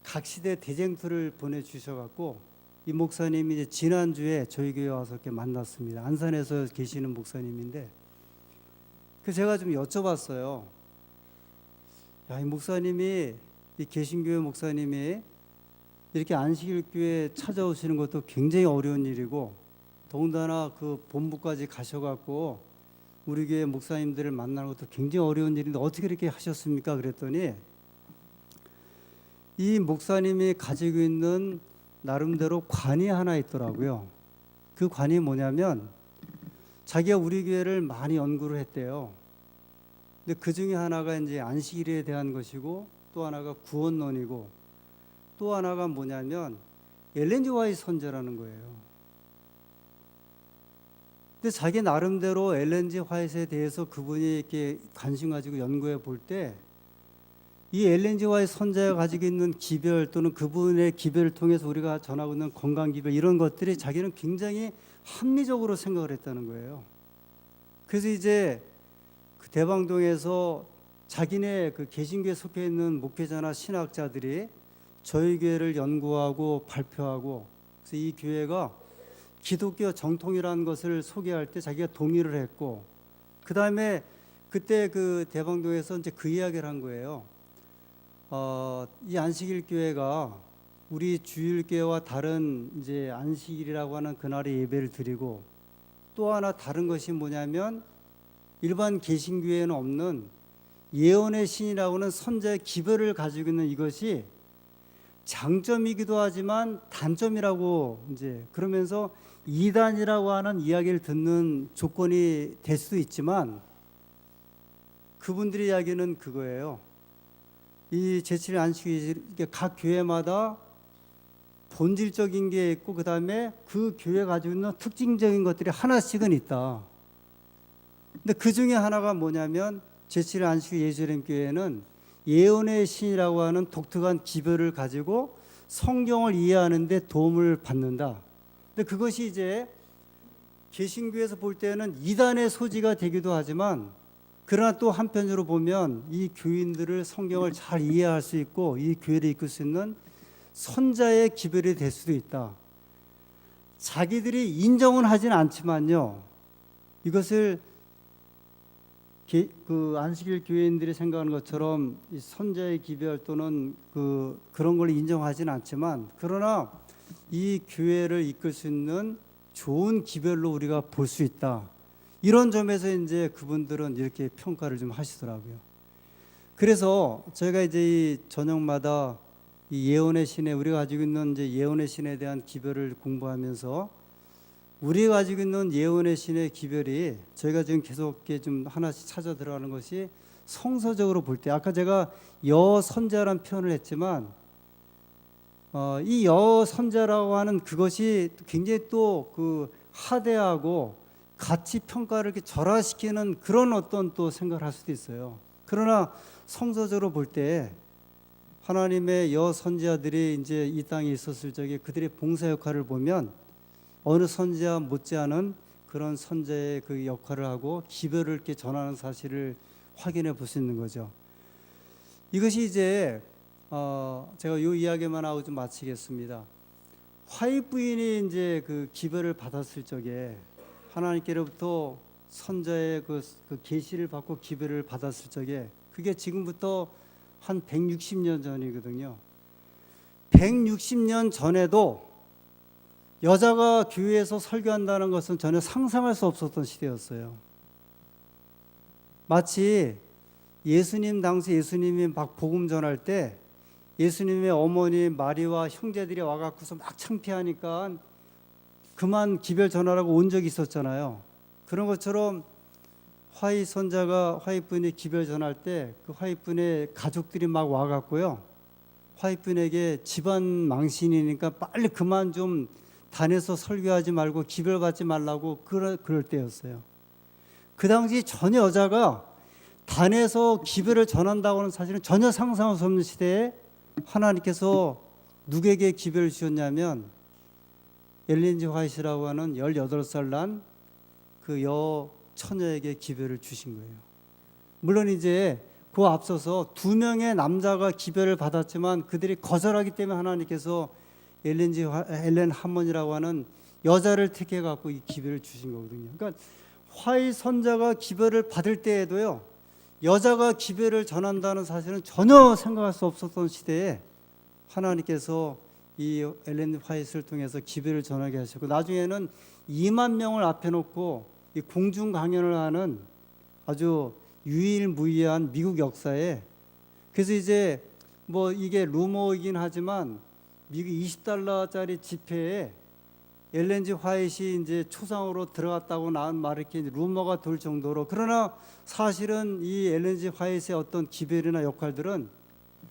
각 시대 대쟁투를 보내주셔갖고 이 목사님이 이제 지난주에 저희 교회 와서 이렇게 만났습니다. 안산에서 계시는 목사님인데 그 제가 좀 여쭤봤어요. 야, 이 목사님이 이 개신교회 목사님이 이렇게 안식일교회 찾아오시는 것도 굉장히 어려운 일이고 더군다나 그 본부까지 가셔갖고 우리 교회 목사님들을 만나는 것도 굉장히 어려운 일인데 어떻게 이렇게 하셨습니까? 그랬더니 이 목사님이 가지고 있는 나름대로 관이 하나 있더라고요. 그 관이 뭐냐면 자기가 우리 교회를 많이 연구를 했대요. 근데 그 중에 하나가 이제 안식일에 대한 것이고 또 하나가 구원론이고 또 하나가 뭐냐면 엘렌 G 화이트 선제라는 거예요. 근데 자기 나름대로 엘렌 G 화이트에 대해서 그분이 이렇게 관심 가지고 연구해 볼 때 이 엘렌 G 화이트 선자가 가지고 있는 기별 또는 그분의 기별을 통해서 우리가 전하고 있는 건강 기별 이런 것들이 자기는 굉장히 합리적으로 생각을 했다는 거예요. 그래서 이제 그 대방동에서 자기네 그 개신교에 속해 있는 목회자나 신학자들이 저희 교회를 연구하고 발표하고 그래서 이 교회가 기독교 정통이라는 것을 소개할 때 자기가 동의를 했고 그 다음에 그때 그 대방동에서 이제 그 이야기를 한 거예요. 이 안식일 교회가 우리 주일교회와 다른 이제 안식일이라고 하는 그날에 예배를 드리고 또 하나 다른 것이 뭐냐면 일반 개신교회에는 없는 예언의 신이라고 하는 선자의 기별을 가지고 있는 이것이 장점이기도 하지만 단점이라고 이제 그러면서 이단이라고 하는 이야기를 듣는 조건이 될 수도 있지만 그분들의 이야기는 그거예요. 이 제7일 안식일 각 교회마다 본질적인 게 있고 그 다음에 그 교회 가지고 있는 특징적인 것들이 하나씩은 있다. 근데 그 중에 하나가 뭐냐면 제7일 안식일 예수님 교회는 예언의 신이라고 하는 독특한 기별을 가지고 성경을 이해하는 데 도움을 받는다. 근데 그것이 이제 개신교에서 볼 때는 이단의 소지가 되기도 하지만 그러나 또 한편으로 보면 이 교인들을 성경을 잘 이해할 수 있고 이 교회를 이끌 수 있는 선자의 기별이 될 수도 있다. 자기들이 인정은 하진 않지만요. 이것을 그 안식일 교회인들이 생각하는 것처럼 이 선자의 기별 또는 그런 걸 인정하지는 않지만 그러나 이 교회를 이끌 수 있는 좋은 기별로 우리가 볼 수 있다. 이런 점에서 이제 그분들은 이렇게 평가를 좀 하시더라고요. 그래서 저희가 이제 이 저녁마다 이 예언의 신에 우리가 가지고 있는 이제 예언의 신에 대한 기별을 공부하면서 우리가 가지고 있는 예언의 신의 기별이 저희가 지금 계속 이렇게 좀 하나씩 찾아 들어가는 것이 성서적으로 볼 때 아까 제가 여선자라는 표현을 했지만 이 여선자라고 하는 그것이 굉장히 또 그 하대하고 가치 평가를 이렇게 절하시키는 그런 어떤 또 생각을 할 수도 있어요. 그러나 성서적으로 볼 때 하나님의 여선지자들이 이제 이 땅에 있었을 적에 그들의 봉사 역할을 보면 어느 선지자 못지않은 그런 선지자의 그 역할을 하고 기별을 이렇게 전하는 사실을 확인해 볼 수 있는 거죠. 이것이 이제 제가 이 이야기만 하고 좀 마치겠습니다. 화이트 부인이 이제 그 기별을 받았을 적에 하나님께로부터 선자의 그 계시를 받고 기별을 받았을 적에 그게 지금부터 한 160년 전이거든요. 160년 전에도 여자가 교회에서 설교한다는 것은 전혀 상상할 수 없었던 시대였어요. 마치 예수님 당시 예수님이 막 복음 전할 때 예수님의 어머니 마리와 형제들이 와갖고서 막 창피하니까 그만 기별 전하라고 온 적이 있었잖아요. 그런 것처럼 화이 선자가 화이 분이 기별 전할 때 그 화이 분의 가족들이 막 와갖고요. 화이 분에게 집안 망신이니까 빨리 그만 좀 단에서 설교하지 말고 기별 받지 말라고 그럴 때였어요. 그 당시 전혀 여자가 단에서 기별을 전한다고 하는 사실은 전혀 상상할 수 없는 시대에 하나님께서 누구에게 기별을 주셨냐면 엘렌 G 화이트라고 하는 18살 난 그 처녀에게 기별을 주신 거예요. 물론 이제 그 앞서서 2명의 남자가 기별을 받았지만 그들이 거절하기 때문에 하나님께서 엘렌 하몬이라고 하는 여자를 택해 갖고 이 기별을 주신 거거든요. 그러니까 화이 선자가 기별을 받을 때에도요, 여자가 기별을 전한다는 사실은 전혀 생각할 수 없었던 시대에 하나님께서 이 엘렌 화이트를 통해서 기별을 전하게 하셨고, 나중에는 2만 명을 앞에 놓고 이 공중 강연을 하는 아주 유일무이한 미국 역사에, 그래서 이제 뭐 이게 루머이긴 하지만 미국 $20짜리 지폐에 엘렌 G 화이트이 이제 초상으로 들어갔다고 나온 말이 이렇게 루머가 돌 정도로, 그러나 사실은 이 엘렌 G 화이트의 어떤 기별이나 역할들은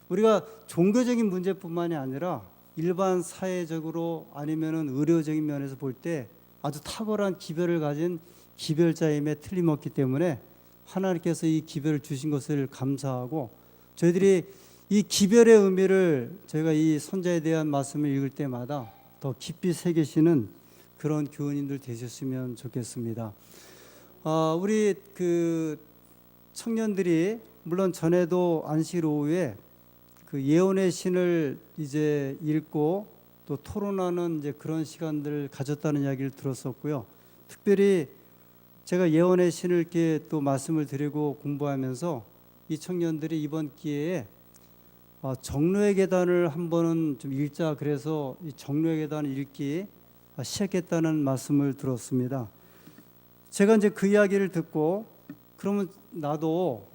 우리가 종교적인 문제뿐만이 아니라 일반 사회적으로 아니면은 의료적인 면에서 볼 때 아주 탁월한 기별을 가진 기별자임에 틀림없기 때문에 하나님께서 이 기별을 주신 것을 감사하고, 저희들이 이 기별의 의미를 저희가 이 선자에 대한 말씀을 읽을 때마다 더 깊이 새기시는 그런 교우님들 되셨으면 좋겠습니다. 우리 그 청년들이 물론 전에도 안식 오후에 그 예언의 신을 이제 읽고 또 토론하는 이제 그런 시간들을 가졌다는 이야기를 들었었고요. 특별히 제가 예언의 신을 이렇게 또 말씀을 드리고 공부하면서 이 청년들이 이번 기회에 정로의 계단을 한 번은 좀 읽자, 그래서 이 정로의 계단을 읽기 시작했다는 말씀을 들었습니다. 제가 이제 그 이야기를 듣고, 그러면 나도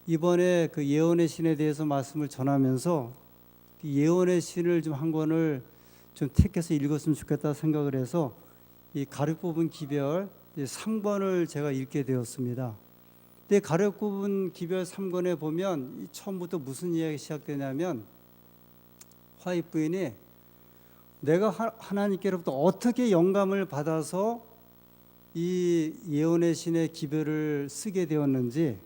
이번에 그 예언의 신에 대해서 말씀을 전하면서 예언의 신을 좀 한 권을 좀 택해서 읽었으면 좋겠다 생각을 해서 이 가려 뽑은 기별 3권을 제가 읽게 되었습니다. 근데 가려 뽑은 기별 3권에 보면 처음부터 무슨 이야기가 시작되냐면, 화이트 부인이 내가 하나님께로부터 어떻게 영감을 받아서 이 예언의 신의 기별을 쓰게 되었는지,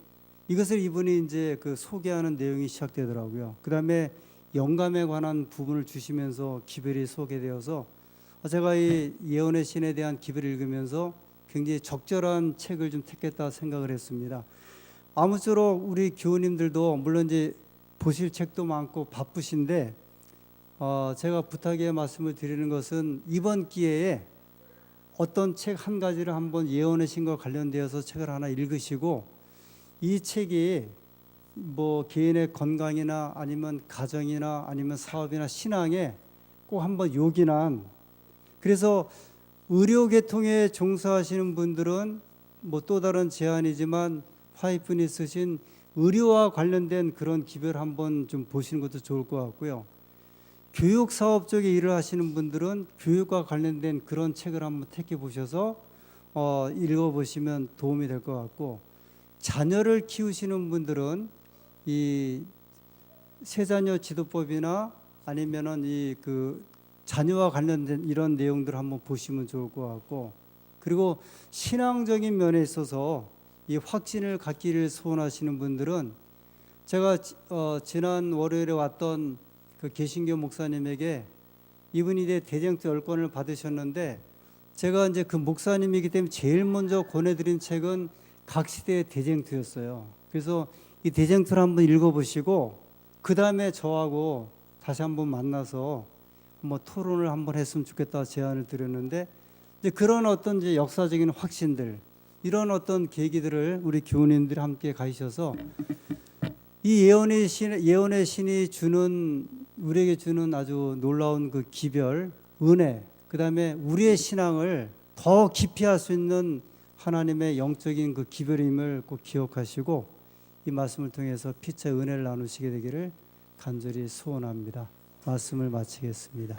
이것을 이분이 이제 그 소개하는 내용이 시작되더라고요. 그 다음에 영감에 관한 부분을 주시면서 기별이 소개되어서 제가 이 예언의 신에 대한 기별을 읽으면서 굉장히 적절한 책을 좀 택했다 생각을 했습니다. 아무쪼록 우리 교우님들도 물론 이제 보실 책도 많고 바쁘신데, 제가 부탁의 말씀을 드리는 것은 이번 기회에 어떤 책 한 가지를 한번 예언의 신과 관련되어서 책을 하나 읽으시고, 이 책이 뭐 개인의 건강이나 아니면 가정이나 아니면 사업이나 신앙에 꼭 한번 요긴한, 그래서 의료계통에 종사하시는 분들은 뭐 또 다른 제안이지만 화이트분이 쓰신 의료와 관련된 그런 기별 한번 좀 보시는 것도 좋을 것 같고요. 교육 사업 쪽에 일을 하시는 분들은 교육과 관련된 그런 책을 한번 택해 보셔서 읽어보시면 도움이 될 것 같고, 자녀를 키우시는 분들은 이 세자녀 지도법이나 아니면은 이 그 자녀와 관련된 이런 내용들을 한번 보시면 좋을 것 같고, 그리고 신앙적인 면에 있어서 이 확신을 갖기를 소원하시는 분들은 제가 지난 월요일에 왔던 그 개신교 목사님에게 이분이 이제 대쟁투 10권을 받으셨는데, 제가 이제 그 목사님이기 때문에 제일 먼저 권해드린 책은 각 시대의 대쟁투였어요. 그래서 이 대쟁투를 한번 읽어보시고 그 다음에 저하고 다시 한번 만나서 뭐 토론을 한번 했으면 좋겠다 제안을 드렸는데, 이제 그런 어떤 이제 역사적인 확신들, 이런 어떤 계기들을 우리 교우님들이 함께 가셔서 이 예언의 신이 주는, 우리에게 주는 아주 놀라운 그 기별, 은혜, 그 다음에 우리의 신앙을 더 깊이 할 수 있는 하나님의 영적인 그 기별임을 꼭 기억하시고 이 말씀을 통해서 피차 은혜를 나누시게 되기를 간절히 소원합니다. 말씀을 마치겠습니다.